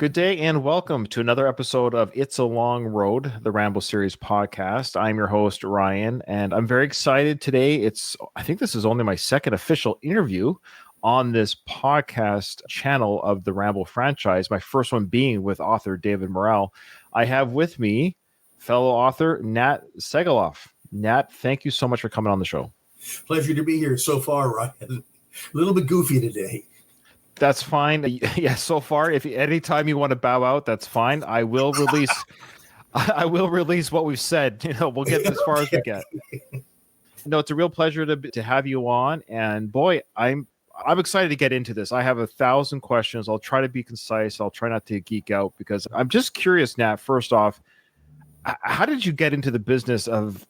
Good day and welcome to another episode of It's a Long Road, the Rambo series podcast. I'm your host, Ryan, and I'm very excited today. I think this is only my second official interview on this podcast channel of the Rambo franchise, my first one being with author David Morrell. I have with me fellow author Nat Segaloff. Nat, thank you so much for coming on the show. Pleasure to be here so far, Ryan. A little bit goofy today. That's fine. Yeah, so far, if anytime you want to bow out, that's fine. I will release what we've said. We'll get as far as we get. No, it's a real pleasure to have you on. And boy, I'm excited to get into this. I have 1,000 questions. I'll try to be concise. I'll try not to geek out because I'm just curious, Nat, first off, how did you get into the business of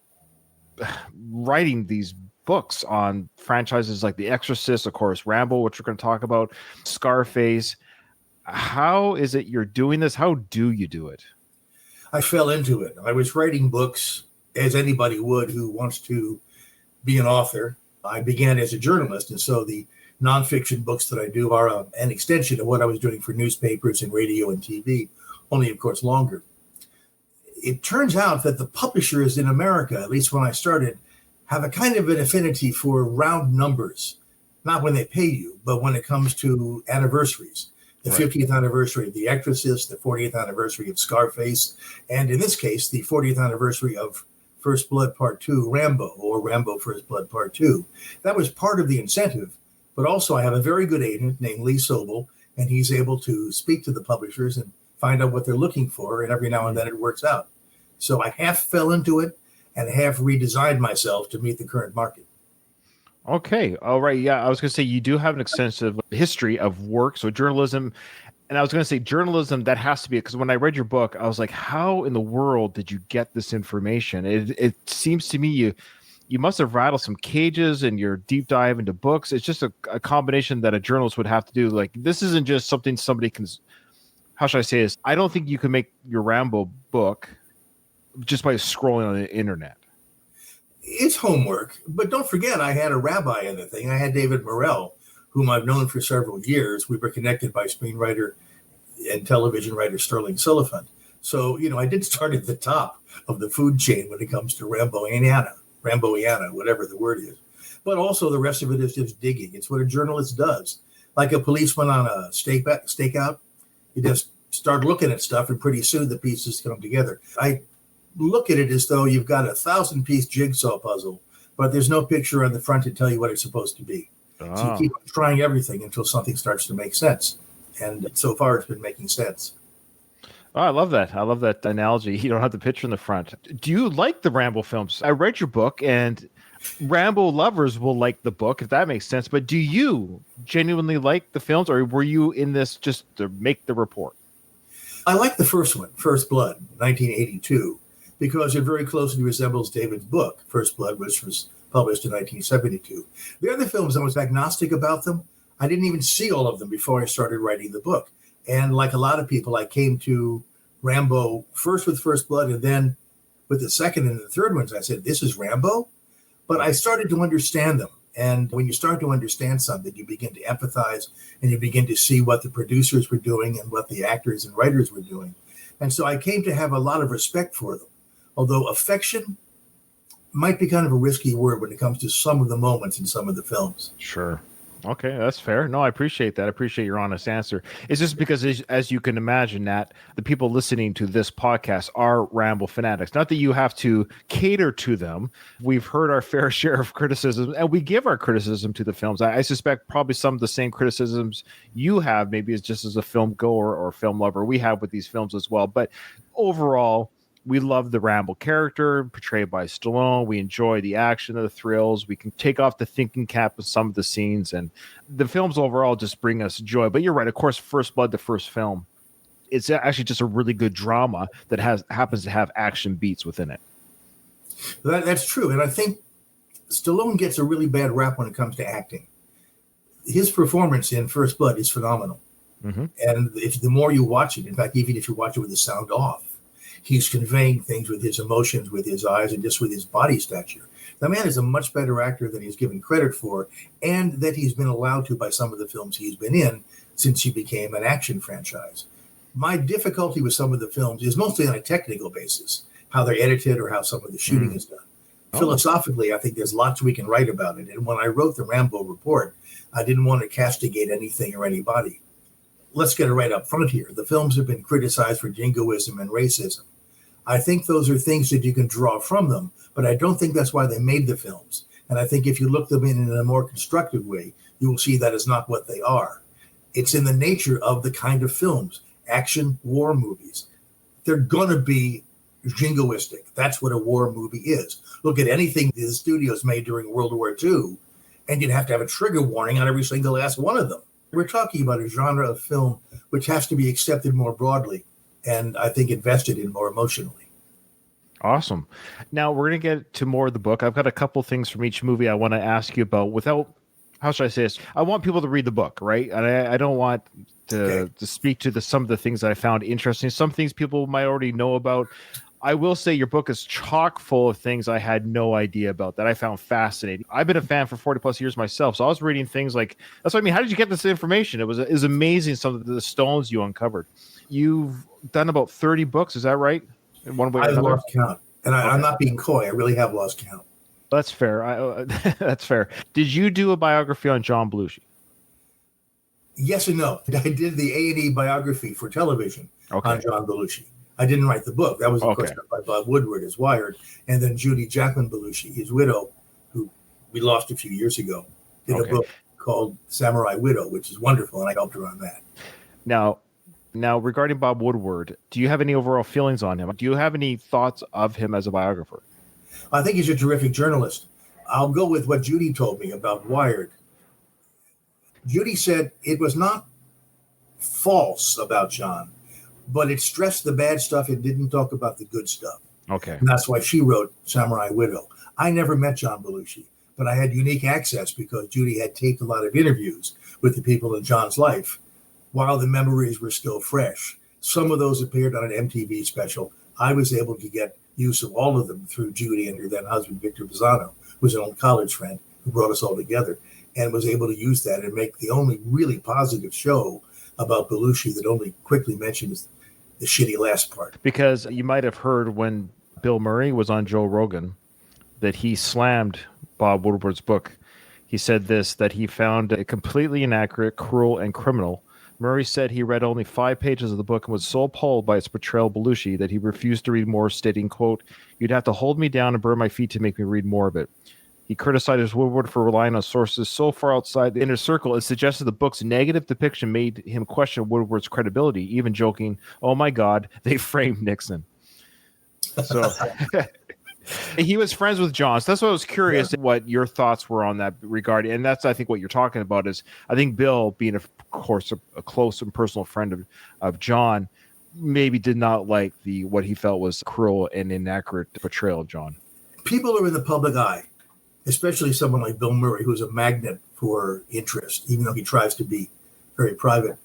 writing these books on franchises like The Exorcist, of course, Rambo, which we're going to talk about, Scarface? How is it you're doing this? How do you do it? I fell into it. I was writing books as anybody would who wants to be an author. I began as a journalist, and so the nonfiction books that I do are an extension of what I was doing for newspapers and radio and TV, only, of course, longer. It turns out that the publishers in America, at least when I started, have a kind of an affinity for round numbers, not when they pay you, but when it comes to anniversaries. The 50th anniversary of The Exorcist, the 40th anniversary of Scarface, and in this case, the 40th anniversary of First Blood Part 2, Rambo, or Rambo First Blood Part 2. That was part of the incentive, but also I have a very good agent named Lee Sobel, and he's able to speak to the publishers and find out what they're looking for, and every now and then it works out. So I half fell into it, and have redesigned myself to meet the current market. Okay. All right. Yeah. I was going to say you do have an extensive history of work. So journalism, and I was going to say journalism, that has to be, because when I read your book, I was like, how in the world did you get this information? It seems to me you must have rattled some cages in your deep dive into books. It's just a combination that a journalist would have to do. Like, this isn't just something somebody can, how should I say this? I don't think you can make your Rambo book just by scrolling on the internet. It's homework, but don't forget, I had a rabbi in the thing. I had David Morrell, whom I've known for several years. We were connected by screenwriter and television writer Sterling Sullivan. So, I did start at the top of the food chain when it comes to Ramboiana, whatever the word is. But also the rest of it is just digging. It's what a journalist does. Like a policeman on a stakeout, you just start looking at stuff, and pretty soon the pieces come together. I look at it as though you've got a 1,000-piece jigsaw puzzle, but there's no picture on the front to tell you what it's supposed to be. So you keep trying everything until something starts to make sense. And so far, it's been making sense. Oh, I love that. I love that analogy. You don't have the picture in the front. Do you like the Rambo films? I read your book, and Rambo lovers will like the book, if that makes sense. But do you genuinely like the films, or were you in this just to make the report? I like the first one, First Blood, 1982. Because it very closely resembles David's book, First Blood, which was published in 1972. The other films, I was agnostic about them. I didn't even see all of them before I started writing the book. And like a lot of people, I came to Rambo first with First Blood, and then with the second and the third ones, I said, this is Rambo? But I started to understand them. And when you start to understand something, you begin to empathize, and you begin to see what the producers were doing and what the actors and writers were doing. And so I came to have a lot of respect for them. Although affection might be kind of a risky word when it comes to some of the moments in some of the films. Sure. Okay, that's fair. No, I appreciate that. I appreciate your honest answer. It's just because, as you can imagine, Nat, the people listening to this podcast are Rambo fanatics. Not that you have to cater to them. We've heard our fair share of criticism, and we give our criticism to the films. I suspect probably some of the same criticisms you have, maybe as just as a film goer or film lover, we have with these films as well. But overall, we love the Rambo character portrayed by Stallone. We enjoy the action, the thrills. We can take off the thinking cap of some of the scenes, and the films overall just bring us joy. But you're right. Of course, First Blood, the first film, it's actually just a really good drama that happens to have action beats within it. That's true. And I think Stallone gets a really bad rap when it comes to acting. His performance in First Blood is phenomenal. Mm-hmm. And the more you watch it, in fact, even if you watch it with the sound off, he's conveying things with his emotions, with his eyes, and just with his body stature. The man is a much better actor than he's given credit for, and that he's been allowed to by some of the films he's been in since he became an action franchise. My difficulty with some of the films is mostly on a technical basis, how they're edited or how some of the shooting is done. Philosophically, I think there's lots we can write about it. And when I wrote the Rambo report, I didn't want to castigate anything or anybody. Let's get it right up front here. The films have been criticized for jingoism and racism. I think those are things that you can draw from them, but I don't think that's why they made the films. And I think if you look them in a more constructive way, you will see that is not what they are. It's in the nature of the kind of films, action war movies. They're going to be jingoistic. That's what a war movie is. Look at anything the studios made during World War II, and you'd have to have a trigger warning on every single last one of them. We're talking about a genre of film which has to be accepted more broadly, and I think invested in more emotionally. Awesome. Now we're going to get to more of the book. I've got a couple things from each movie I want to ask you about without, how should I say this? I want people to read the book, right? And I don't want to speak to some of the things that I found interesting. Some things people might already know about. I will say your book is chock full of things I had no idea about that I found fascinating. I've been a fan for 40 plus years myself. So I was reading things like, that's what I mean. How did you get this information? It was amazing. Some of the stones you uncovered. You've done about 30 books. Is that right? In one way or another? I've lost count. And I'm not being coy. I really have lost count. That's fair. That's fair. Did you do a biography on John Belushi? Yes and no. I did the A&E biography for television on John Belushi. I didn't write the book. That was, of course, done by Bob Woodward as Wired. And then Judy Jacqueline Belushi, his widow, who we lost a few years ago, did a book called Samurai Widow, which is wonderful, and I helped her on that. Now, regarding Bob Woodward, do you have any overall feelings on him? Do you have any thoughts of him as a biographer? I think he's a terrific journalist. I'll go with what Judy told me about Wired. Judy said it was not false about John, but it stressed the bad stuff. It didn't talk about the good stuff. Okay. And that's why she wrote Samurai Widow. I never met John Belushi, but I had unique access because Judy had taped a lot of interviews with the people in John's life while the memories were still fresh. Some of those appeared on an MTV special. I was able to get use of all of them through Judy and her then husband, Victor Bizzano, who was an old college friend who brought us all together, and was able to use that and make the only really positive show about Belushi that only quickly mentions the shitty last part. Because you might have heard when Bill Murray was on Joe Rogan that he slammed Bob Woodward's book. He said that he found it completely inaccurate, cruel, and criminal. Murray said he read only 5 pages of the book and was so appalled by its portrayal of Belushi that he refused to read more, stating, quote, "You'd have to hold me down and burn my feet to make me read more of it." He criticized Woodward for relying on sources so far outside the inner circle and suggested the book's negative depiction made him question Woodward's credibility, even joking, "Oh my God, they framed Nixon." So he was friends with John. So that's what I was curious what your thoughts were on that regard. And that's, I think, what you're talking about is, I think Bill, being, of course, a close and personal friend of John, maybe did not like what he felt was cruel and inaccurate portrayal of John. People are in the public eye, especially someone like Bill Murray, who's a magnet for interest, even though he tries to be very private,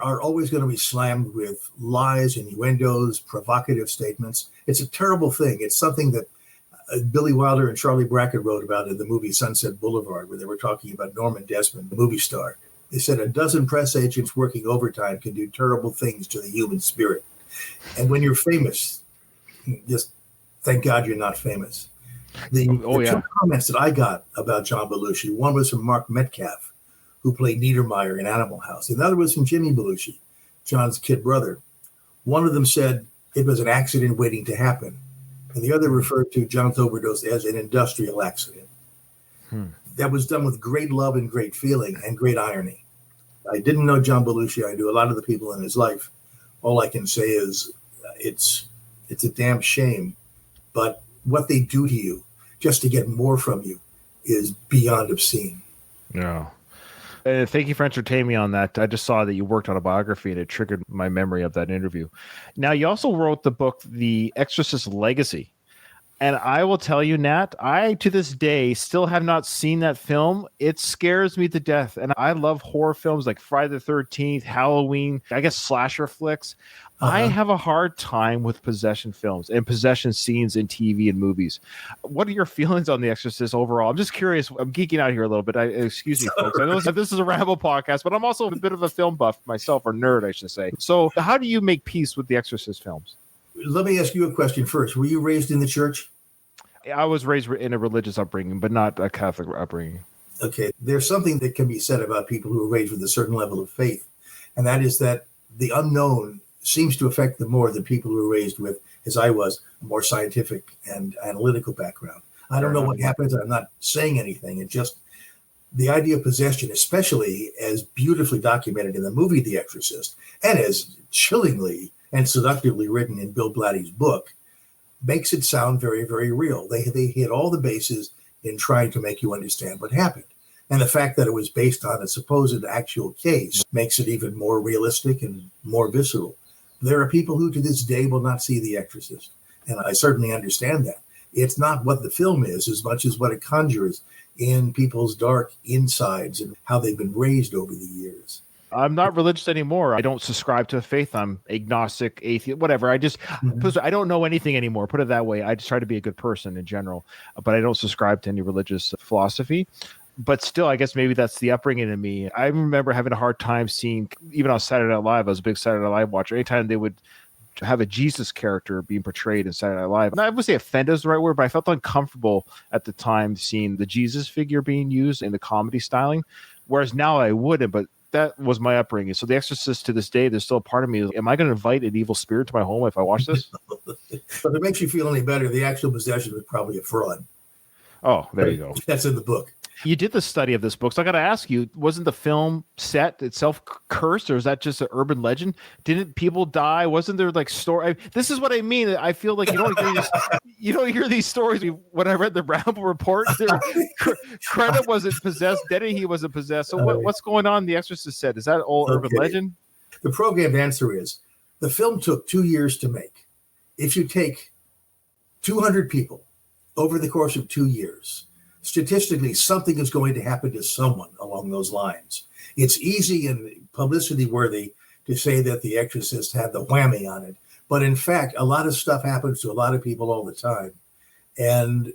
are always going to be slammed with lies, innuendos, provocative statements. It's a terrible thing. It's something that Billy Wilder and Charlie Brackett wrote about in the movie Sunset Boulevard, where they were talking about Norman Desmond, the movie star. They said a dozen press agents working overtime can do terrible things to the human spirit. And when you're famous, just thank God you're not famous. The two comments that I got about John Belushi, one was from Mark Metcalf, who played Niedermeyer in Animal House. The other was from Jimmy Belushi, John's kid brother. One of them said it was an accident waiting to happen, and the other referred to John's overdose as an industrial accident. That was done with great love and great feeling and great irony. I didn't know John Belushi. I knew a lot of the people in his life. All I can say is it's a damn shame, but what they do to you just to get more from you is beyond obscene. Yeah. Thank you for entertaining me on that. I just saw that you worked on a biography and it triggered my memory of that interview. Now, you also wrote the book, The Exorcist Legacy. And I will tell you, Nat, I to this day still have not seen that film. It scares me to death. And I love horror films like Friday the 13th, Halloween, I guess slasher flicks. I have a hard time with possession films and possession scenes in TV and movies. What are your feelings on The Exorcist overall? I'm just curious. I'm geeking out here a little bit. Excuse me, folks. I know this is a Rambo podcast, but I'm also a bit of a film buff myself, or nerd, I should say. So how do you make peace with The Exorcist films? Let me ask you a question first. Were you raised in the church? I was raised in a religious upbringing, but not a Catholic upbringing. Okay. There's something that can be said about people who are raised with a certain level of faith, and that is that the unknown seems to affect them more than people who are raised with, as I was, a more scientific and analytical background. I don't know what happens. I'm not saying anything. It's just the idea of possession, especially as beautifully documented in the movie The Exorcist, and as chillingly and seductively written in Bill Blatty's book, makes it sound very, very real. They hit all the bases in trying to make you understand what happened. And the fact that it was based on a supposed actual case makes it even more realistic and more visceral. There are people who to this day will not see The Exorcist, and I certainly understand that. It's not what the film is as much as what it conjures in people's dark insides and how they've been raised over the years. I'm not religious anymore. I don't subscribe to a faith. I'm agnostic, atheist, whatever. I don't know anything anymore. Put it that way. I just try to be a good person in general, but I don't subscribe to any religious philosophy. But still, I guess maybe that's the upbringing in me. I remember having a hard time seeing, even on Saturday Night Live, I was a big Saturday Night Live watcher. Anytime they would have a Jesus character being portrayed in Saturday Night Live, and I would say offended is the right word, but I felt uncomfortable at the time seeing the Jesus figure being used in the comedy styling, whereas now I wouldn't, but that was my upbringing. So The Exorcist to this day, there's still a part of me. Am I going to invite an evil spirit to my home if I watch this? But if it makes you feel any better, the actual possession was probably a fraud. Oh, there you go. That's in the book. You did the study of this book, so I got to ask you: wasn't the film set itself cursed, or is that just an urban legend? Didn't people die? Wasn't there like story? This is what I mean. I feel like you don't hear these stories. When I read the Rambo report, Credit wasn't possessed, Dennehy wasn't possessed. So what's going on? The Exorcist said, is that all urban legend? The programmed answer is the film took 2 years to make. If you take 200 people over the course of 2 years, statistically, something is going to happen to someone along those lines. It's easy and publicity worthy to say that The Exorcist had the whammy on it. But in fact, a lot of stuff happens to a lot of people all the time. And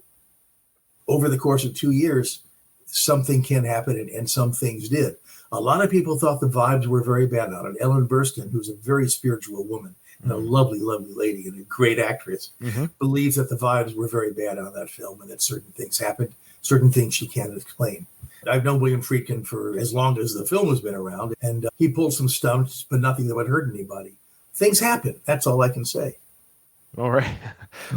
over the course of 2 years, something can happen, and some things did. A lot of people thought the vibes were very bad on it. Ellen Burstyn, who's a very spiritual woman and a lovely, lovely lady and a great actress, believes that the vibes were very bad on that film and that certain things happened. Certain things she can't explain. I've known William Friedkin for as long as the film has been around, and he pulled some stunts, but nothing that would hurt anybody. Things happen. That's all I can say. All right.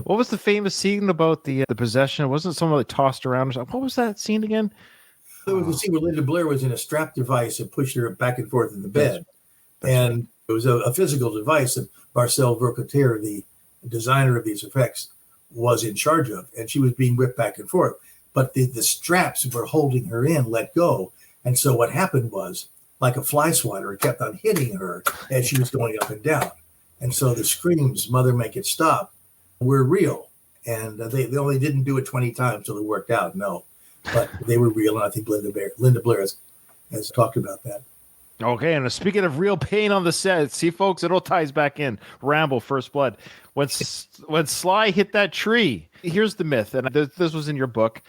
What was the famous scene about the possession? Wasn't someone like tossed around? What was that scene again? There was a scene where Linda Blair was in a strap device and pushed her back and forth in the bed. And it was a physical device that Marcel Vercoter, the designer of these effects, was in charge of, and she was being whipped back and forth. But the straps were holding her in, let go. And so what happened was, like a fly swatter, it kept on hitting her as she was going up and down. And so the screams, "Mother, make it stop," were real. And they only didn't do it 20 times till it worked out, no. But they were real, and I think Linda Blair has talked about that. Okay, and speaking of real pain on the set, see, folks, it all ties back in. Rambo, First Blood. When Sly hit that tree, here's the myth, and this was in your book.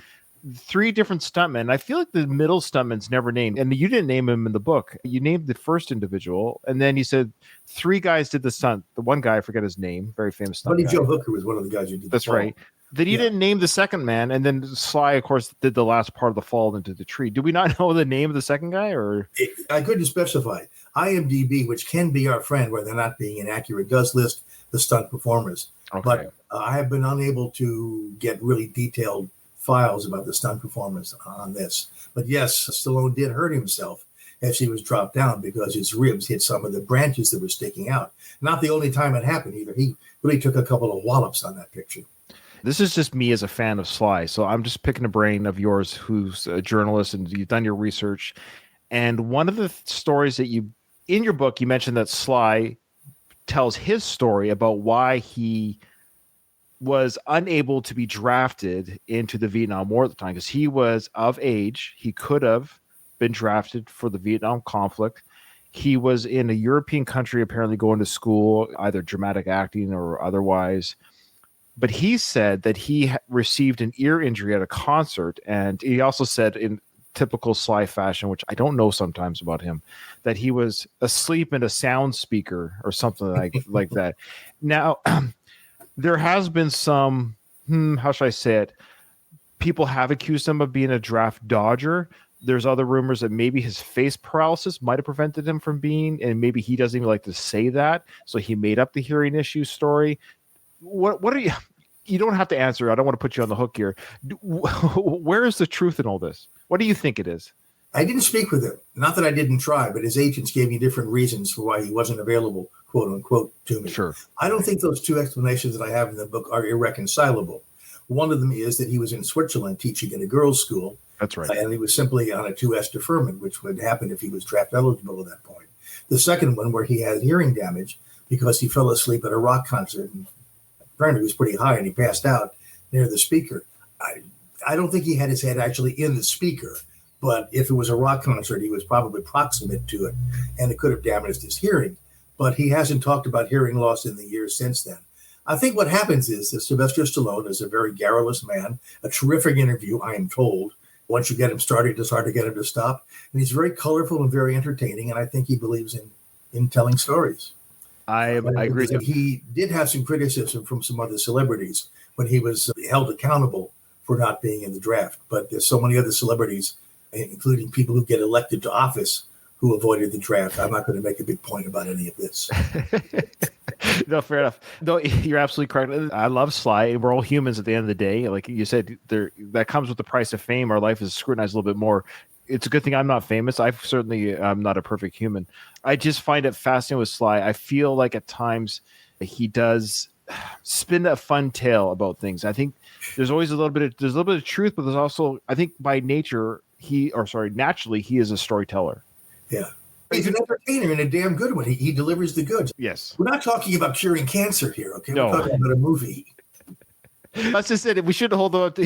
3 different stuntmen. I feel like the middle stuntman's never named, and you didn't name him in the book. You named the first individual, and then you said 3 guys did the stunt. The one guy, I forget his name, very famous stunt Buddy guy. Joe Hooker was one of the guys who did That's right. Then you didn't name the second man, and then Sly, of course, did the last part of the fall into the tree. Do we not know the name of the second guy, or I couldn't specify. IMDb, which can be our friend where they're not being inaccurate, does list the stunt performers. Okay. But I have been unable to get really detailed files about the stunt performance on this. But yes, Stallone did hurt himself as he was dropped down because his ribs hit some of the branches that were sticking out. Not the only time it happened either. He really took a couple of wallops on that picture. This is just me as a fan of Sly. So I'm just picking a brain of yours who's a journalist and you've done your research. And one of the stories that in your book, you mentioned that Sly tells his story about why he was unable to be drafted into the Vietnam War at the time because he was of age. He could have been drafted for the Vietnam conflict. He was in a European country, apparently going to school, either dramatic acting or otherwise. But he said that he received an ear injury at a concert. And he also said, in typical Sly fashion, which I don't know sometimes about him, that he was asleep in a sound speaker or something like that. Now, there has been some, how should I say it? People have accused him of being a draft dodger. There's other rumors that maybe his face paralysis might have prevented him from being, and maybe he doesn't even like to say that. So he made up the hearing issue story. What are you? You don't have to answer. I don't want to put you on the hook here. Where is the truth in all this? What do you think it is? I didn't speak with him. Not that I didn't try, but his agents gave me different reasons for why he wasn't available, quote unquote, to me. Sure. I don't think those two explanations that I have in the book are irreconcilable. One of them is that he was in Switzerland teaching at a girls' school. That's right. And he was simply on a 2S deferment, which would happen if he was draft eligible at that point. The second one, where he had hearing damage because he fell asleep at a rock concert. And apparently he was pretty high and he passed out near the speaker. I don't think he had his head actually in the speaker, but if it was a rock concert, he was probably proximate to it and it could have damaged his hearing. But he hasn't talked about hearing loss in the years since then. I think what happens is that Sylvester Stallone is a very garrulous man, a terrific interview, I am told. Once you get him started, it's hard to get him to stop. And he's very colorful and very entertaining. And I think he believes in telling stories. I agree. He did have some criticism from some other celebrities when he was held accountable for not being in the draft. But there's so many other celebrities, including people who get elected to office, who avoided the draft. I'm not going to make a big point about any of this. No, fair enough. No, you're absolutely correct. I love Sly. We're all humans at the end of the day. Like you said, that comes with the price of fame. Our life is scrutinized a little bit more. It's a good thing I'm not famous. I'm not a perfect human. I just find it fascinating with Sly. I feel like at times he does spin a fun tale about things. I think there's always a little bit of truth, but there's also, I think by naturally, he is a storyteller. Yeah. He's an entertainer and a damn good one. He delivers the goods. Yes. We're not talking about curing cancer here, okay? No. We're talking about a movie. That's just it. We should hold on to.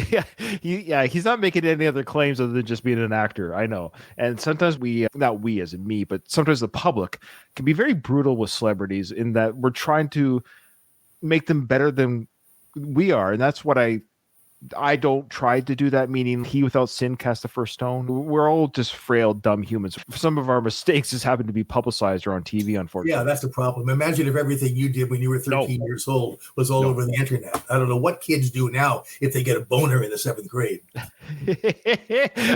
He's not making any other claims other than just being an actor. I know. And sometimes not we as in me, but sometimes the public can be very brutal with celebrities in that we're trying to make them better than we are. And that's what I don't try to do that, meaning he without sin cast the first stone. We're all just frail, dumb humans. Some of our mistakes just happen to be publicized or on TV, unfortunately. Yeah, that's the problem. Imagine if everything you did when you were 13 years old was all over the internet. I don't know what kids do now if they get a boner in the 7th grade.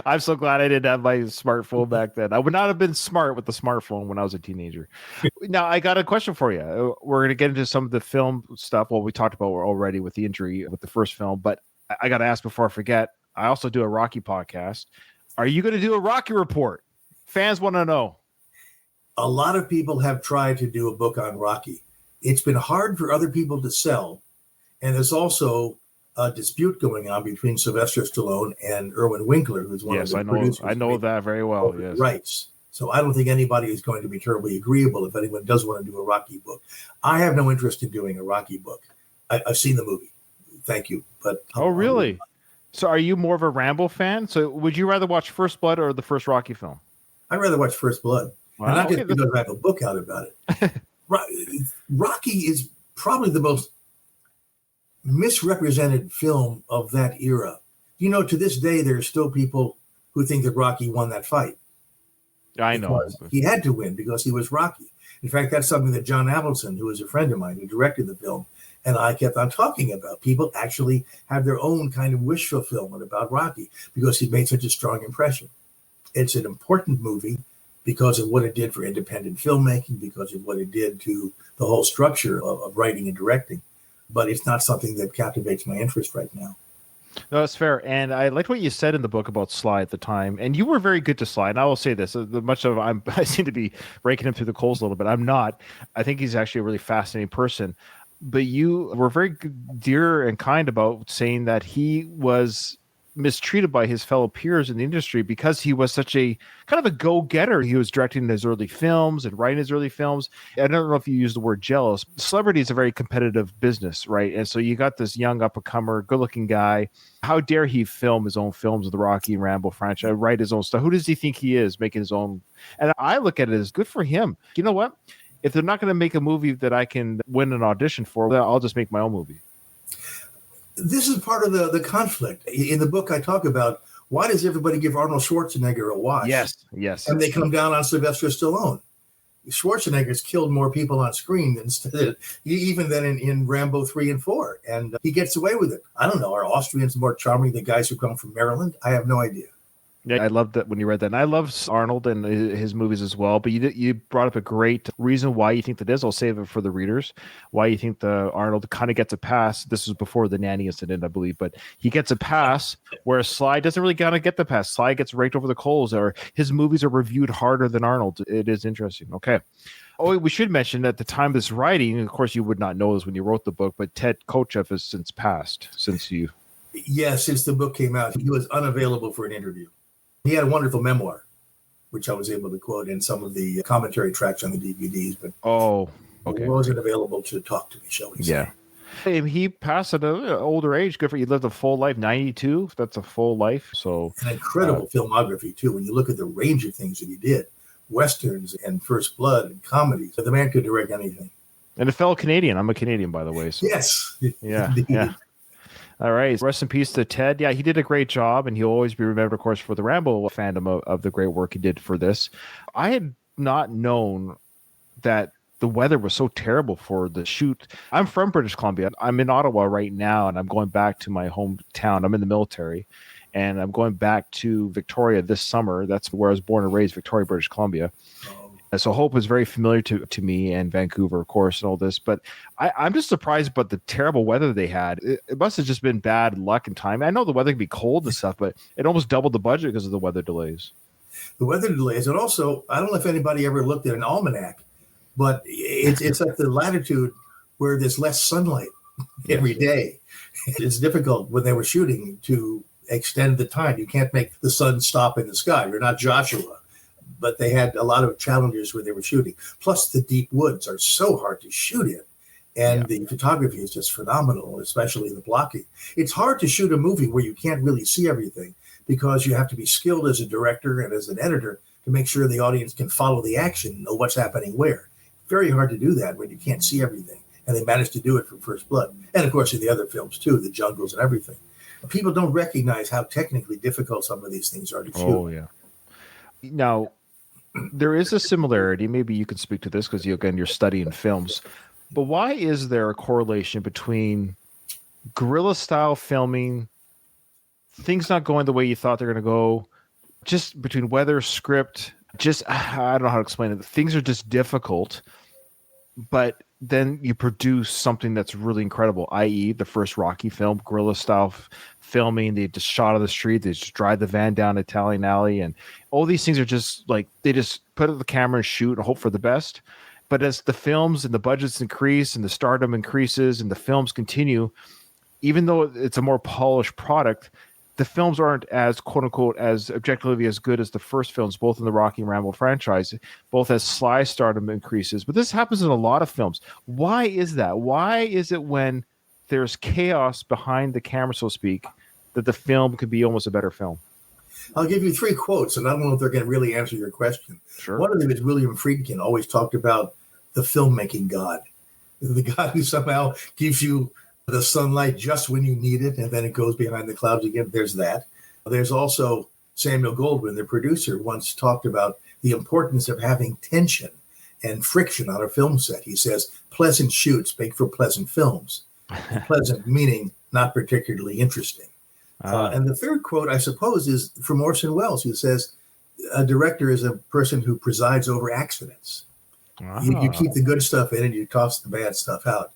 I'm so glad I didn't have my smartphone back then. I would not have been smart with the smartphone when I was a teenager. Now, I got a question for you. We're going to get into some of the film stuff. Well, we talked about already with the injury with the first film, but I got to ask before I forget. I also do a Rocky podcast. Are you going to do a Rocky report? Fans want to know. A lot of people have tried to do a book on Rocky. It's been hard for other people to sell. And there's also a dispute going on between Sylvester Stallone and Irwin Winkler, who's one of the producers. I know that very well. Yes. Rights. So I don't think anybody is going to be terribly agreeable if anyone does want to do a Rocky book. I have no interest in doing a Rocky book. I've seen the movie. Thank you. But really? So are you more of a Rambo fan? So would you rather watch First Blood or the first Rocky film? I'd rather watch First Blood. Wow, and not just because I have a book out about it. Rocky is probably the most misrepresented film of that era. You know, to this day, there are still people who think that Rocky won that fight. I know. He had to win because he was Rocky. In fact, that's something that John Avildsen, who is a friend of mine who directed the film, and I kept on talking about. People actually have their own kind of wish fulfillment about Rocky because he made such a strong impression. It's an important movie because of what it did for independent filmmaking, because of what it did to the whole structure of writing and directing. But it's not something that captivates my interest right now. No, that's fair. And I liked what you said in the book about Sly at the time. And you were very good to Sly. And I will say this, I seem to be raking him through the coals a little bit. I'm not. I think he's actually a really fascinating person. But you were very dear and kind about saying that he was mistreated by his fellow peers in the industry because he was such a kind of a go-getter. He was directing his early films and writing his early films. I don't know if you use the word jealous. Celebrity is a very competitive business, right? And so you got this young up-and-comer, good-looking guy. How dare he film his own films of the Rocky and Rambo franchise, write his own stuff? Who does he think he is, making his own? And I look at it as good for him. You know what? If they're not going to make a movie that I can win an audition for, then I'll just make my own movie. This is part of the conflict. In the book, I talk about why does everybody give Arnold Schwarzenegger a watch? Yes. And they come down on Sylvester Stallone. Schwarzenegger's killed more people on screen even than in Rambo 3 and 4. And he gets away with it. I don't know. Are Austrians more charming than guys who come from Maryland? I have no idea. Yeah, I loved that when you read that. And I love Arnold and his movies as well. But you brought up a great reason why you think that is. I'll save it for the readers. Why you think the Arnold kind of gets a pass. This was before the nanny incident, I believe. But he gets a pass where Sly doesn't really kind of get the pass. Sly gets raked over the coals, or his movies are reviewed harder than Arnold. It is interesting. Okay. Oh, we should mention at the time of this writing, of course, you would not know this when you wrote the book, but Ted Kotcheff has since passed since you. Yeah, since the book came out, he was unavailable for an interview. He had a wonderful memoir, which I was able to quote in some of the commentary tracks on the DVDs, but okay. He wasn't available to talk to me, shall we say. Yeah. Hey, he passed at an older age. Good for you. He lived a full life, 92. That's a full life. So an incredible filmography, too. When you look at the range of things that he did, Westerns and First Blood and comedies, the man could direct anything. And a fellow Canadian. I'm a Canadian, by the way. So. Yes. Yeah. Yeah. All right. Rest in peace to Ted. Yeah, he did a great job, and he'll always be remembered, of course, for the Rambo fandom of the great work he did for this. I had not known that the weather was so terrible for the shoot. I'm from British Columbia. I'm in Ottawa right now, and I'm going back to my hometown. I'm in the military, and I'm going back to Victoria this summer. That's where I was born and raised, Victoria, British Columbia. And so Hope is very familiar to me, and Vancouver, of course, and all this. But I'm just surprised about the terrible weather they had. It must have just been bad luck and time. I know the weather can be cold and stuff, but it almost doubled the budget because of the weather delays. The weather delays. And also, I don't know if anybody ever looked at an almanac, but it's like the latitude where there's less sunlight every day. It's difficult when they were shooting to extend the time. You can't make the sun stop in the sky. You're not Joshua. But they had a lot of challenges where they were shooting. Plus, the deep woods are so hard to shoot in. And the photography is just phenomenal, especially the blocking. It's hard to shoot a movie where you can't really see everything because you have to be skilled as a director and as an editor to make sure the audience can follow the action, know what's happening where. Very hard to do that when you can't see everything. And they managed to do it from First Blood. And, of course, in the other films, too, the jungles and everything. People don't recognize how technically difficult some of these things are to shoot. Oh, yeah. Now, there is a similarity. Maybe you could speak to this because you're studying films. But why is there a correlation between guerrilla style filming, things not going the way you thought they're going to go, just between weather, script, I don't know how to explain it. Things are just difficult, but then you produce something that's really incredible, i.e. the first Rocky film, guerrilla style filming. They just shot on the street. They just drive the van down Italian alley. And all these things are just like, they just put up the camera and shoot and hope for the best. But as the films and the budgets increase and the stardom increases and the films continue, even though it's a more polished product, the films aren't as quote unquote as objectively as good as the first films, both in the Rocky and Rambo franchise, both as Sly stardom increases. But this happens in a lot of films. Why is that? Why is it when there's chaos behind the camera, so to speak, that the film could be almost a better film? I'll give you 3 quotes, and I don't know if they're going to really answer your question. Sure. One of them is William Friedkin always talked about the filmmaking god, the god who somehow gives you the sunlight just when you need it, and then it goes behind the clouds again. There's that. There's also Samuel Goldwyn, the producer, once talked about the importance of having tension and friction on a film set. He says, pleasant shoots make for pleasant films. Pleasant meaning not particularly interesting. And the third quote, I suppose, is from Orson Welles, who says, a director is a person who presides over accidents. You keep the good stuff in and you toss the bad stuff out.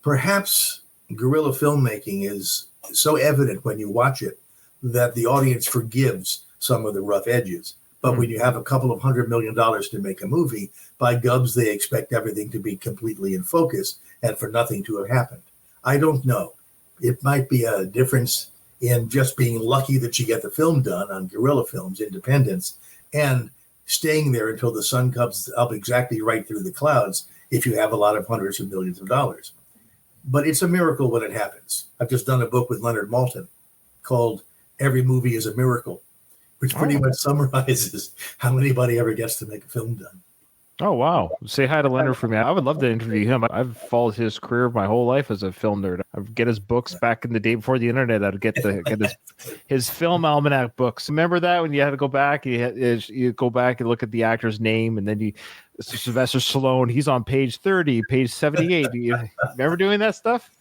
Perhaps guerrilla filmmaking is so evident when you watch it that the audience forgives some of the rough edges. But when you have a couple of $100 million to make a movie, by gubs, they expect everything to be completely in focus and for nothing to have happened. I don't know. It might be a difference in just being lucky that you get the film done on guerrilla films, independence, and staying there until the sun comes up exactly right through the clouds if you have a lot of hundreds of millions of dollars. But it's a miracle when it happens. I've just done a book with Leonard Maltin called Every Movie is a Miracle, which pretty much summarizes how anybody ever gets to make a film done. Oh, wow. Say hi to Leonard for me. I would love to interview him. I've followed his career my whole life as a film nerd. I'd get his books back in the day before the internet. I'd get his film almanac books. Remember that when you had to go back? You go back and look at the actor's name, and then Sylvester Stallone, he's on page 30, page 78. You remember doing that stuff?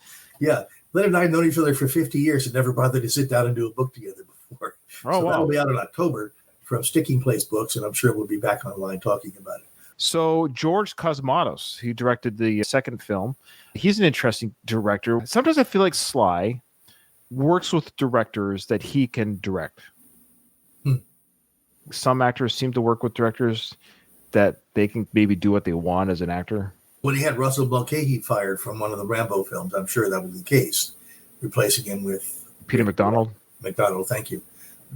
Yeah. Leonard and I have known each other for 50 years and never bothered to sit down and do a book together before. Oh, wow. That'll be out in October from Sticking Place Books, and I'm sure we'll be back online talking about it. So George Cosmatos, he directed the second film. He's an interesting director. Sometimes I feel like Sly works with directors that he can direct. Some actors seem to work with directors that they can maybe do what they want as an actor. When he had Russell Mulcahy fired from one of the Rambo films, I'm sure that was the case, replacing him with Peter McDonald. McDonald, thank you.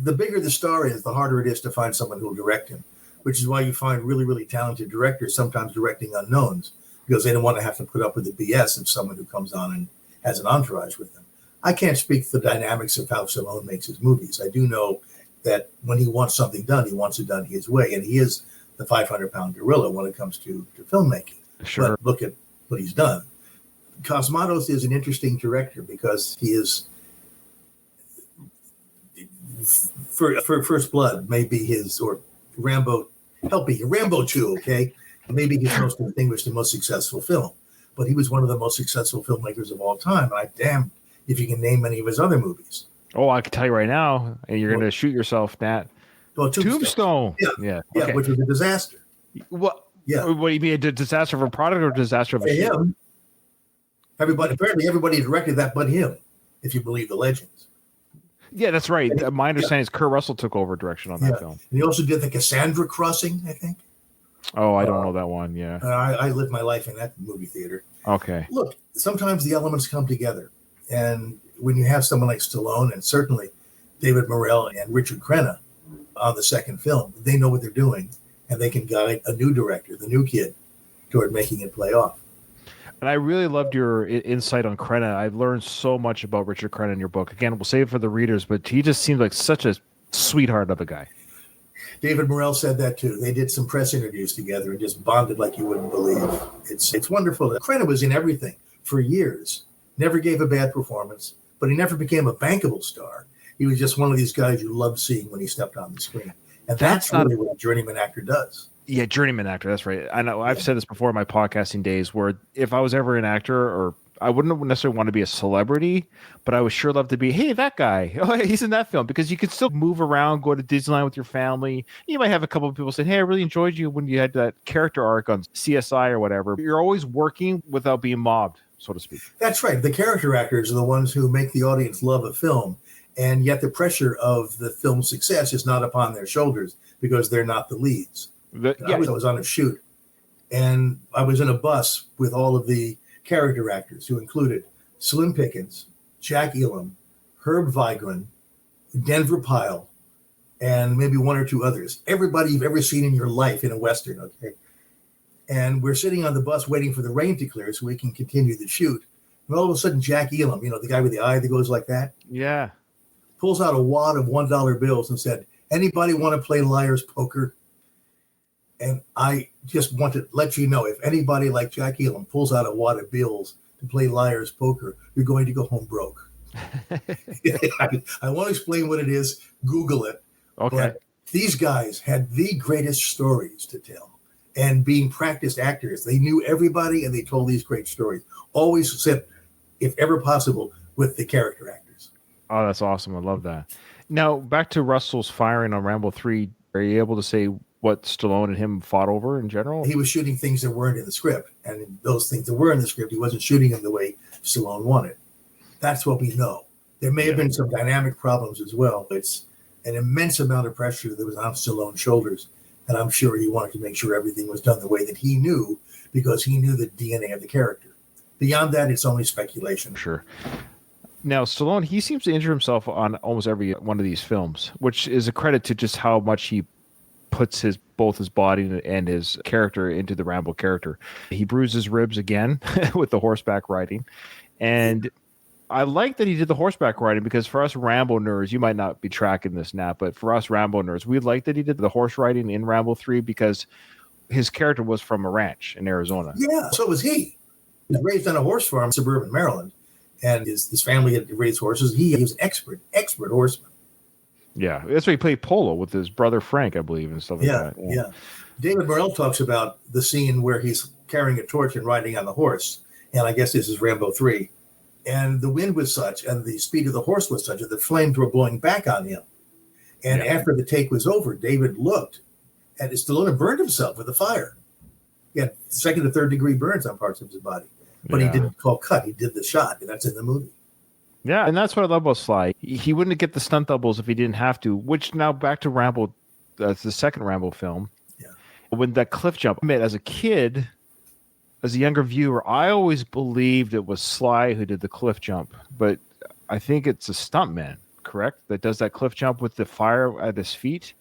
The bigger the star is, the harder it is to find someone who will direct him, which is why you find really, really talented directors sometimes directing unknowns, because they don't want to have to put up with the BS of someone who comes on and has an entourage with them. I can't speak to the dynamics of how Stallone makes his movies. I do know that when he wants something done, he wants it done his way, and he is the 500-pound gorilla when it comes to filmmaking. Sure. But look at what he's done. Cosmatos is an interesting director because he is, for First Blood, maybe his, or Rambo, help me, Rambo 2, okay? Maybe his most distinguished and most successful film. But he was one of the most successful filmmakers of all time. I'm damned if you can name any of his other movies. Oh, I can tell you right now, and you're going to shoot yourself, Nat. Well, Tombstone. Yeah, Okay. Which was a disaster. What? Yeah. What do you mean, a disaster of a product or a disaster of a him? Apparently everybody directed that but him, if you believe the legends. Yeah, that's right. My understanding is Kurt Russell took over direction on that film. And he also did the Cassandra Crossing, I think. Oh, I don't know that one. Yeah. I lived my life in that movie theater. Okay. Look, sometimes the elements come together. And when you have someone like Stallone and certainly David Morrell and Richard Crenna on the second film, they know what they're doing. And they can guide a new director, the new kid, toward making it play off. And I really loved your insight on Crenna. I've learned so much about Richard Crenna in your book. Again, we'll save it for the readers, but he just seemed like such a sweetheart of a guy. David Morrell said that too. They did some press interviews together and just bonded like you wouldn't believe. It's wonderful. Crenna was in everything for years. Never gave a bad performance, but he never became a bankable star. He was just one of these guys you loved seeing when he stepped on the screen. And that's really what a journeyman actor does. Yeah, journeyman actor. That's right. I know. I've said this before in my podcasting days, where if I was ever an actor, or I wouldn't necessarily want to be a celebrity, but I would sure love to be, hey, that guy. Oh, he's in that film, because you could still move around, go to Disneyland with your family. You might have a couple of people say, hey, I really enjoyed you when you had that character arc on CSI or whatever. You're always working without being mobbed, so to speak. That's right. The character actors are the ones who make the audience love a film. And yet the pressure of the film's success is not upon their shoulders because they're not the leads. I was on a shoot, and I was in a bus with all of the character actors, who included Slim Pickens, Jack Elam, Herb Vigran, Denver Pyle, and maybe one or two others. Everybody you've ever seen in your life in a Western, okay? And we're sitting on the bus waiting for the rain to clear so we can continue the shoot. And all of a sudden, Jack Elam, the guy with the eye that goes like that? Yeah. Pulls out a wad of $1 bills and said, anybody want to play liar's poker? And I just want to let you know, if anybody like Jack Elam pulls out a wad of bills to play liar's poker, you're going to go home broke. I won't explain what it is. Google it. Okay. But these guys had the greatest stories to tell. And being practiced actors, they knew everybody and they told these great stories. Always said, if ever possible, with the character actors. Oh, that's awesome. I love that. Now, back to Russell's firing on Rambo 3. Are you able to say what Stallone and him fought over in general? He was shooting things that weren't in the script. And those things that were in the script, he wasn't shooting them the way Stallone wanted. That's what we know. There may have been some dynamic problems as well. It's an immense amount of pressure that was on Stallone's shoulders. And I'm sure he wanted to make sure everything was done the way that he knew, because he knew the DNA of the character. Beyond that, it's only speculation. Sure. Now, Stallone, he seems to injure himself on almost every one of these films, which is a credit to just how much he puts both his body and his character into the Rambo character. He bruised his ribs again with the horseback riding. And I like that he did the horseback riding, because for us Rambo nerds, you might not be tracking this now, but for us Rambo nerds, we like that he did the horse riding in Rambo 3 because his character was from a ranch in Arizona. Yeah, so was he. He was raised on a horse farm in suburban Maryland, and his family had raised horses. He was an expert horseman. Yeah, that's why he played polo with his brother Frank, I believe, and stuff like that. Yeah. David Morrell talks about the scene where he's carrying a torch and riding on the horse, and I guess this is Rambo 3. And the wind was such, and the speed of the horse was such, that the flames were blowing back on him. And after the take was over, David looked, and Stallone burned himself with the fire. He had second to third degree burns on parts of his body, but he didn't call cut. He did the shot, and that's in the movie. Yeah, and that's what I love about Sly. He wouldn't get the stunt doubles if he didn't have to. Which now back to Rambo, that's the second Rambo film. Yeah, when that cliff jump, I mean, as a kid. As a younger viewer, I always believed it was Sly who did the cliff jump, but I think it's a stuntman, correct? That does that cliff jump with the fire at his feet.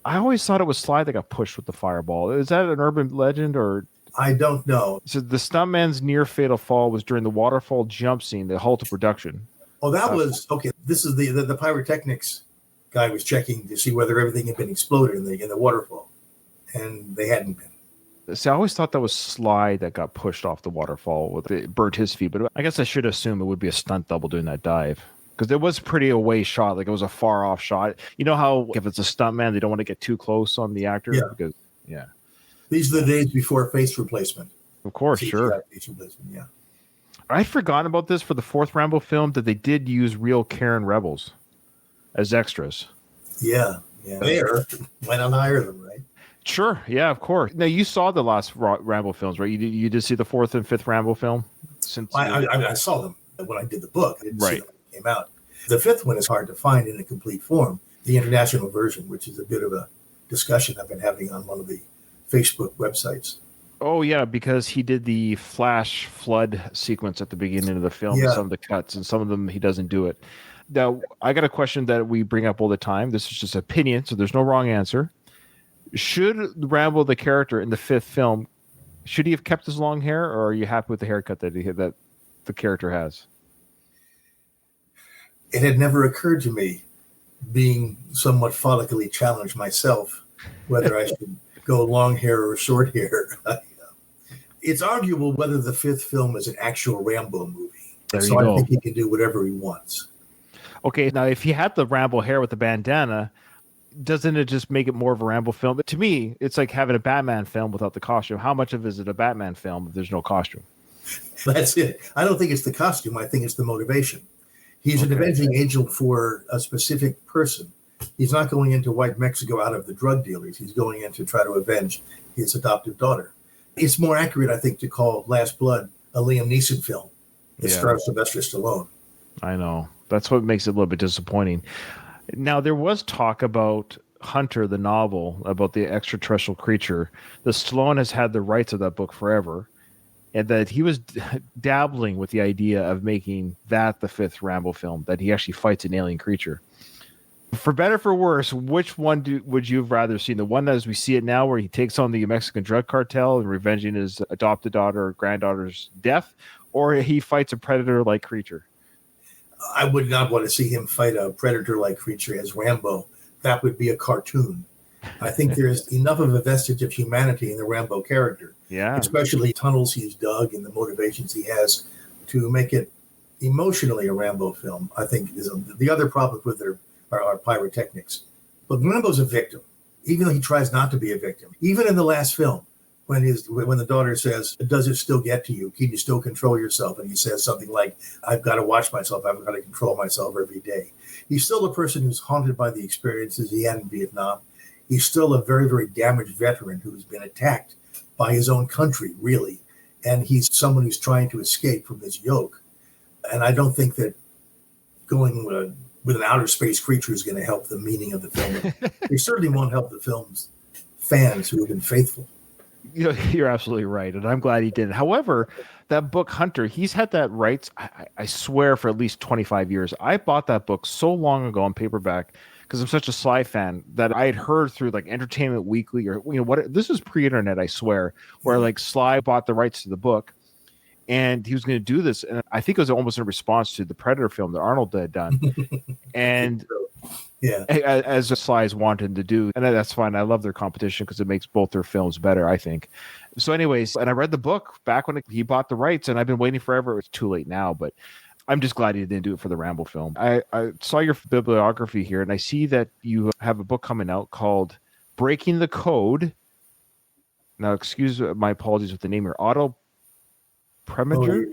I always thought it was Sly that got pushed with the fireball. Is that an urban legend, or? I don't know. So the stuntman's near fatal fall was during the waterfall jump scene that halted production. Oh, that was okay. This is the pyrotechnics guy was checking to see whether everything had been exploded in the waterfall, and they hadn't been. See, I always thought that was Sly that got pushed off the waterfall. It burnt his feet, but I guess I should assume it would be a stunt double doing that dive, because it was pretty away shot. Like, it was a far off shot. You know how if it's a stuntman, they don't want to get too close on the actor? Yeah. Because, These are the days before face replacement. Of course, sure. Face replacement, yeah. I'd forgotten about this for the fourth Rambo film, that they did use real Karen rebels as extras. Yeah. There, why not hire them, right? Sure, yeah, of course. Now, you saw the last Rambo films, right? You did see the fourth and fifth Rambo film? I saw them when I did the book. I didn't see them when they came out. The fifth one is hard to find in a complete form, the international version, which is a bit of a discussion I've been having on one of the Facebook websites. Oh, yeah, because he did the flash flood sequence at the beginning of the film, some of the cuts, and some of them he doesn't do it. Now, I got a question that we bring up all the time. This is just opinion, so there's no wrong answer. Should Rambo, the character in the fifth film, should he have kept his long hair, or are you happy with the haircut that the character has? It had never occurred to me, being somewhat follically challenged myself, whether I should go long hair or short hair. It's arguable whether the fifth film is an actual Rambo movie. So I think he can do whatever he wants. Okay, now if he had the Rambo hair with the bandana, doesn't it just make it more of a Rambo film? But to me, it's like having a Batman film without the costume. How much of it is it a Batman film if there's no costume? That's it. I don't think it's the costume. I think it's the motivation. He's an avenging agent for a specific person. He's not going into white Mexico out of the drug dealers. He's going in to try to avenge his adoptive daughter. It's more accurate, I think, to call Last Blood a Liam Neeson film. It stars Sylvester Stallone. I know. That's what makes it a little bit disappointing. Now, there was talk about Hunter, the novel, about the extraterrestrial creature. The Stallone has had the rights of that book forever, and that he was dabbling with the idea of making that the fifth Rambo film, that he actually fights an alien creature. For better or for worse, which one would you have rather seen? The one as we see it now, where he takes on the Mexican drug cartel and revenging his adopted daughter or granddaughter's death, or he fights a predator-like creature? I would not want to see him fight a predator-like creature as Rambo. That would be a cartoon. I think there's enough of a vestige of humanity in the Rambo character, especially tunnels he's dug and the motivations he has to make it emotionally a Rambo film. I think the other problem with it are pyrotechnics. But Rambo's a victim, even though he tries not to be a victim. Even in the last film, when the daughter says, "Does it still get to you? Can you still control yourself?" And he says something like, "I've got to watch myself. I've got to control myself every day." He's still a person who's haunted by the experiences he had in Vietnam. He's still a very, very damaged veteran who's been attacked by his own country, really. And he's someone who's trying to escape from this yoke. And I don't think that going with an outer space creature is going to help the meaning of the film. It certainly won't help the film's fans who have been faithful. You're absolutely right, and I'm glad he did. However, that book Hunter, he's had that rights. I swear for at least 25 years. I bought that book so long ago on paperback because I'm such a Sly fan that I had heard through like Entertainment Weekly or what. This is pre-internet, I swear, where like Sly bought the rights to the book and he was going to do this, and I think it was almost in response to the Predator film that Arnold had done, and Yeah. as the Sly's wanted to do, and that's fine. I love their competition because it makes both their films better, I think. So, anyways, and I read the book back when he bought the rights, and I've been waiting forever. It's too late now, but I'm just glad he didn't do it for the Rambo film. I saw your bibliography here, and I see that you have a book coming out called "Breaking the Code." Now, excuse my apologies with the name here. Otto Preminger?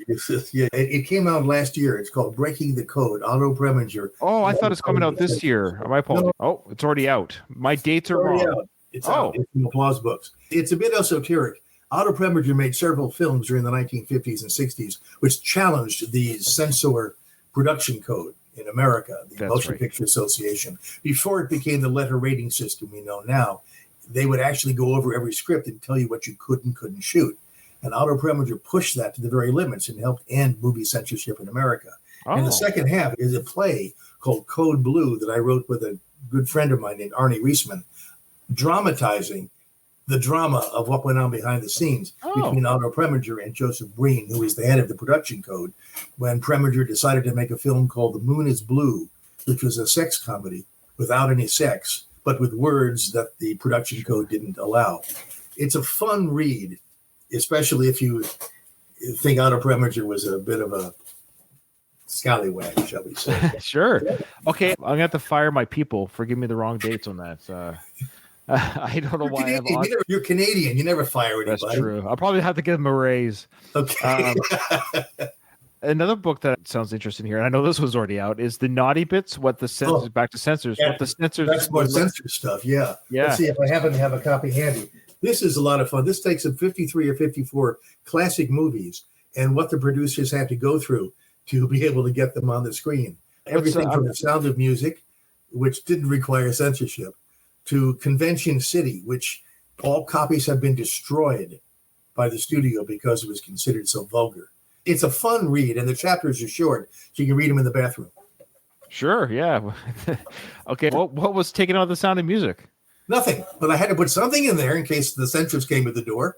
Yeah, it came out last year. It's called Breaking the Code, Otto Preminger. Oh, I thought it's coming out this year. My apologies. No. Oh, it's already out. My dates are wrong. Out. It's out. It's from Applause Books. It's a bit esoteric. Otto Preminger made several films during the 1950s and 60s, which challenged the censor production code in America, the Motion Picture Association. Before it became the letter rating system we know now, they would actually go over every script and tell you what you could and couldn't shoot. And Otto Preminger pushed that to the very limits and helped end movie censorship in America. Oh. And the second half is a play called Code Blue that I wrote with a good friend of mine named Arnie Reisman, dramatizing the drama of what went on behind the scenes between Otto Preminger and Joseph Breen, who was the head of the production code, when Preminger decided to make a film called The Moon is Blue, which was a sex comedy without any sex, but with words that the production code didn't allow. It's a fun read, especially if you think Otto Preminger was a bit of a scallywag, shall we say. Sure. Okay, I'm going to have to fire my people for giving me the wrong dates on that. I don't know why. You're Canadian. You never fire anybody. That's true. I'll probably have to give them a raise. Okay. Another book that sounds interesting here, and I know this was already out, is The Naughty Bits, What the Censors, back to Censors. Yeah, what the Censors. That's more censor stuff, yeah. Yeah. Let's see if I happen to have a copy handy. This is a lot of fun. This takes up 53 or 54 classic movies and what the producers had to go through to be able to get them on the screen. Everything from The Sound of Music, which didn't require censorship, to Convention City, which all copies have been destroyed by the studio because it was considered so vulgar. It's a fun read, and the chapters are short, so you can read them in the bathroom. Sure, yeah. Okay, what was taken out of The Sound of Music? Nothing, but I had to put something in there in case the censors came at the door.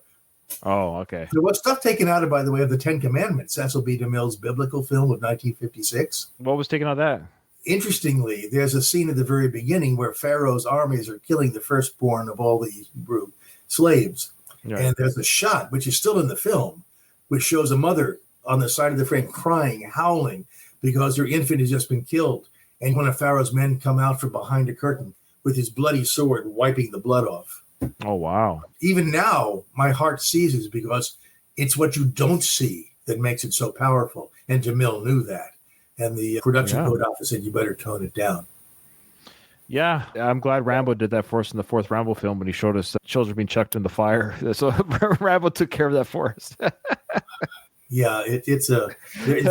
Oh, okay. There was stuff taken out of, by the way, of the Ten Commandments, Cecil B. DeMille's biblical film of 1956. What was taken out of that? Interestingly, there's a scene at the very beginning where Pharaoh's armies are killing the firstborn of all the Hebrew slaves. Right. And there's a shot, which is still in the film, which shows a mother on the side of the frame crying, howling, because her infant has just been killed. And one of Pharaoh's men come out from behind a curtain with his bloody sword, wiping the blood off. Oh, wow. Even now, my heart seizes because it's what you don't see that makes it so powerful. And DeMille knew that. And the production code office said, you better tone it down. Yeah, I'm glad Rambo did that for us in the fourth Rambo film when he showed us children being chucked in the fire. So Rambo took care of that for us. Yeah, it's a very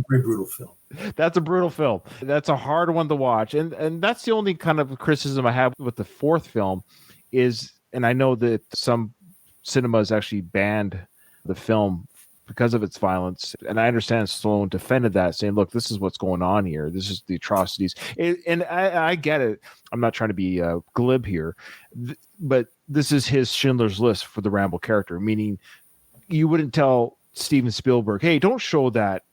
brutal film. That's a brutal film. That's a hard one to watch. And that's the only kind of criticism I have with the fourth film is, and I know that some cinemas actually banned the film because of its violence. And I understand Stallone defended that, saying, look, this is what's going on here. This is the atrocities. And I get it. I'm not trying to be glib here, but this is his Schindler's List for the Rambo character, meaning you wouldn't tell Steven Spielberg, hey, don't show that.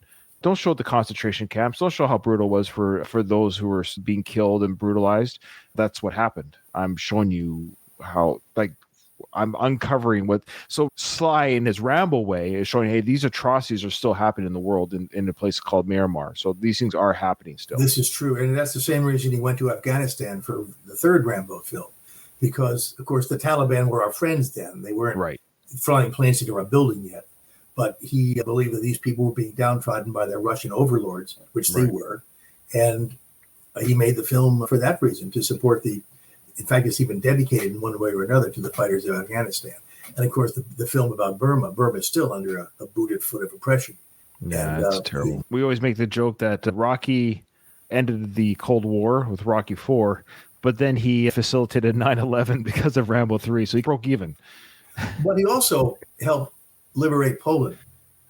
Don't show the concentration camps. Don't show how brutal it was for those who were being killed and brutalized. That's what happened. I'm showing you how, like, I'm uncovering what. So Sly, in his Rambo way, is showing, hey, these atrocities are still happening in the world in a place called Miramar. So these things are happening still. This is true. And that's the same reason he went to Afghanistan for the third Rambo film. Because, of course, the Taliban were our friends then. They weren't flying planes into our building yet. But he believed that these people were being downtrodden by their Russian overlords, which they were. And he made the film for that reason, to support in fact, it's even dedicated in one way or another to the fighters of Afghanistan. And of course, the film about Burma is still under a booted foot of oppression. Yeah, that's terrible. We always make the joke that Rocky ended the Cold War with Rocky 4, but then he facilitated 9/11 because of Rambo 3. So he broke even. But he also helped liberate Poland.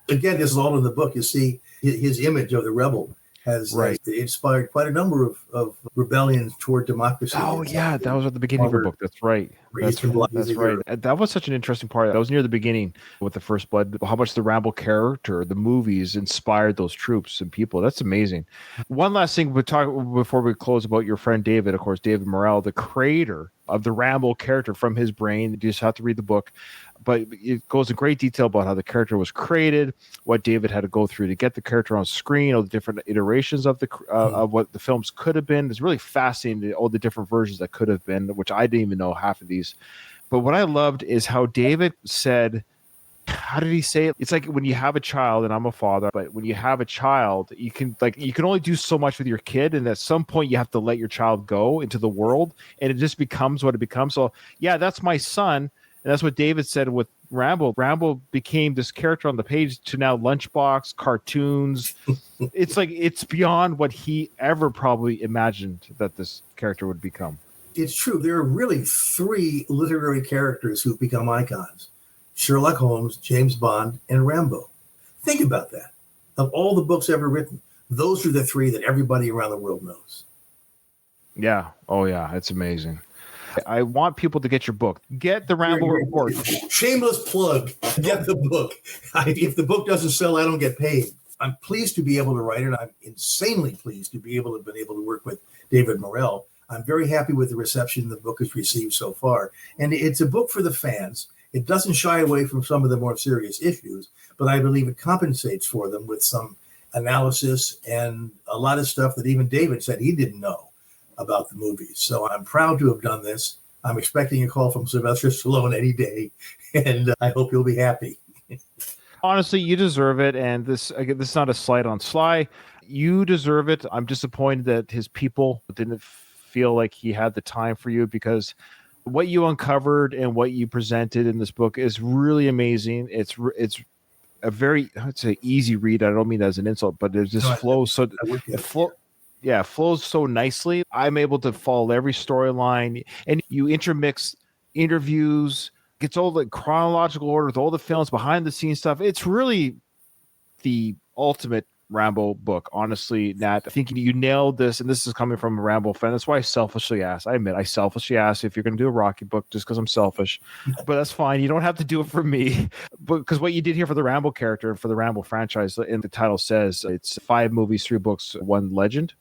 Again, this is all in the book. You see, his image of the rebel has inspired quite a number of rebellions toward democracy. Oh yeah, that was at the beginning of the book. That's right. That's right. That was such an interesting part. That was near the beginning with the First Blood. How much the Rambo character, the movies, inspired those troops and people. That's amazing. One last thing we talk before we close about your friend David. Of course, David Morrell, the creator of the Rambo character from his brain. You just have to read the book. But it goes in great detail about how the character was created, what David had to go through to get the character on screen, all the different iterations of of what the films could have been. It's really fascinating, all the different versions that could have been, which I didn't even know half of these. But what I loved is how David said, how did he say it? It's like when you have a child, and I'm a father, but when you have a child, you can only do so much with your kid, and at some point you have to let your child go into the world, and it just becomes what it becomes. So yeah, that's my son. And that's what David said with Rambo. Rambo became this character on the page to now Lunchbox, cartoons. It's beyond what he ever probably imagined that this character would become. It's true. There are really 3 literary characters who've become icons: Sherlock Holmes, James Bond, and Rambo. Think about that. Of all the books ever written, those are the 3 that everybody around the world knows. Yeah. Oh, yeah. It's amazing. I want people to get your book. Get the Rambo Report. Shameless plug. Get the book. If the book doesn't sell, I don't get paid. I'm pleased to be able to write it. I'm insanely pleased to be able to work with David Morrell. I'm very happy with the reception the book has received so far. And it's a book for the fans. It doesn't shy away from some of the more serious issues, but I believe it compensates for them with some analysis and a lot of stuff that even David said he didn't know about the movies. So I'm proud to have done this. I'm expecting a call from Sylvester Stallone any day, and I hope you'll be happy. Honestly, you deserve it. And this is not a slight on Sly. You deserve it. I'm disappointed that his people didn't feel like he had the time for you, because what you uncovered and what you presented in this book is really amazing. It's a very, I'd say, easy read. I don't mean that as an insult, but it just flows so it flows so nicely. I'm able to follow every storyline, and you intermix interviews. It's all the chronological order with all the films, behind the scenes stuff. It's really the ultimate Rambo book, honestly, Nat. I think you nailed this, and this is coming from a Rambo fan. That's why I selfishly asked. I admit I selfishly asked if you're going to do a Rocky book just because I'm selfish, but that's fine. You don't have to do it for me, but because what you did here for the Rambo character and for the Rambo franchise, and the title says it's 5 movies, 3 books, 1 legend.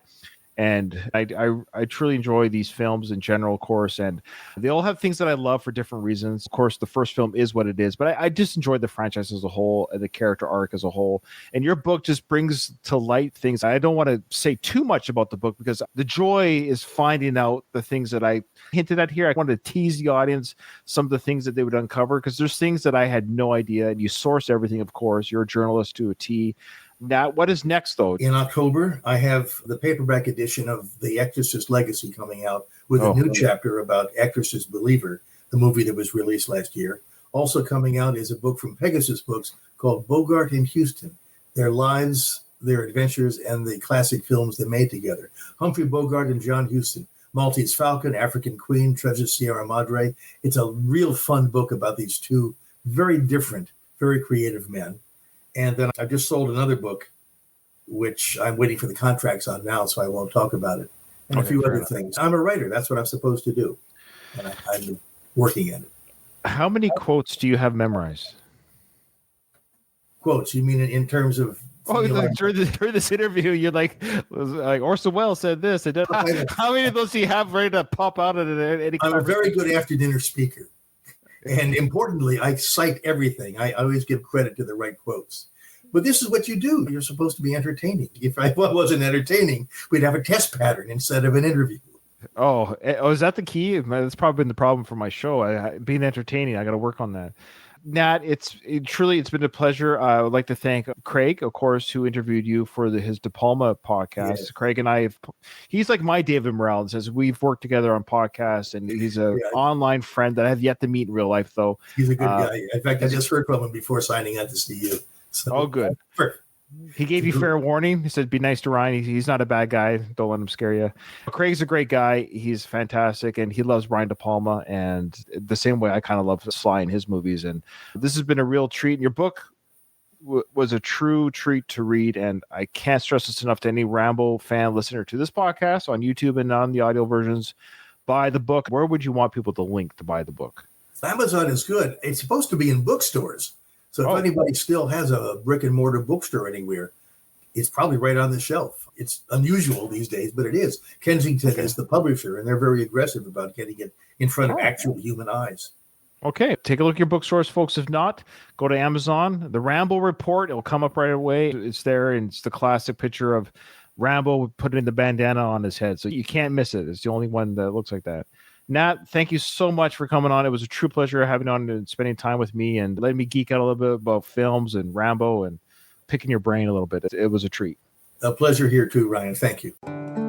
And I truly enjoy these films in general, of course, and they all have things that I love for different reasons. Of course, the first film is what it is, but I just enjoy the franchise as a whole and the character arc as a whole. And your book just brings to light things. I don't want to say too much about the book, because the joy is finding out the things that I hinted at here. I wanted to tease the audience some of the things that they would uncover, because there's things that I had no idea. And you source everything, of course. You're a journalist to a T. Now, what is next, though? In October, I have the paperback edition of The Exorcist Legacy coming out with a new chapter about Exorcist Believer, the movie that was released last year. Also coming out is a book from Pegasus Books called Bogart and Houston, Their Lives, Their Adventures, and the Classic Films They Made Together. Humphrey Bogart and John Huston, Maltese Falcon, African Queen, Treasure Sierra Madre. It's a real fun book about these 2 very different, very creative men. And then I just sold another book, which I'm waiting for the contracts on now, so I won't talk about it. And a few other things. I'm a writer. That's what I'm supposed to do. And I'm working at it. How many quotes do you have memorized? Quotes? You mean in terms of... during this interview, you're like Orson Welles said this. And how many of those do you have ready to pop out at any? I'm a very good after-dinner speaker. And importantly, I cite everything. I always give credit to the right quotes. But this is what you do. You're supposed to be entertaining. If I wasn't entertaining, we'd have a test pattern instead of an interview. Oh, is that the key? That's probably been the problem for my show. Being entertaining, I got to work on that. Nat, it's been a pleasure. I would like to thank Craig, of course, who interviewed you for his De Palma podcast. Yes. Craig and he's like my David Morrell, says we've worked together on podcasts, and he's an online friend that I have yet to meet in real life, though. He's a good guy. In fact, I just heard from him before signing on to see you. So, good. He gave you fair warning. He said, be nice to Ryan. He's not a bad guy. Don't let him scare you. Craig's a great guy. He's fantastic. And he loves Brian De Palma. And the same way I kind of love Sly in his movies. And this has been a real treat. And your book was a true treat to read. And I can't stress this enough to any Rambo fan listener to this podcast on YouTube and on the audio versions. Buy the book. Where would you want people to link to buy the book? Amazon is good. It's supposed to be in bookstores. So if anybody still has a brick and mortar bookstore anywhere, it's probably right on the shelf. It's unusual these days, but it is. Kensington is the publisher, and they're very aggressive about getting it in front of actual human eyes. Okay, take a look at your bookstores, folks. If not, go to Amazon. The Rambo Report, it'll come up right away. It's there, and it's the classic picture of Rambo putting the bandana on his head. So you can't miss it. It's the only one that looks like that. Nat, thank you so much for coming on. It was a true pleasure having you on and spending time with me and letting me geek out a little bit about films and Rambo and picking your brain a little bit. It was a treat. A pleasure here too, Ryan. Thank you.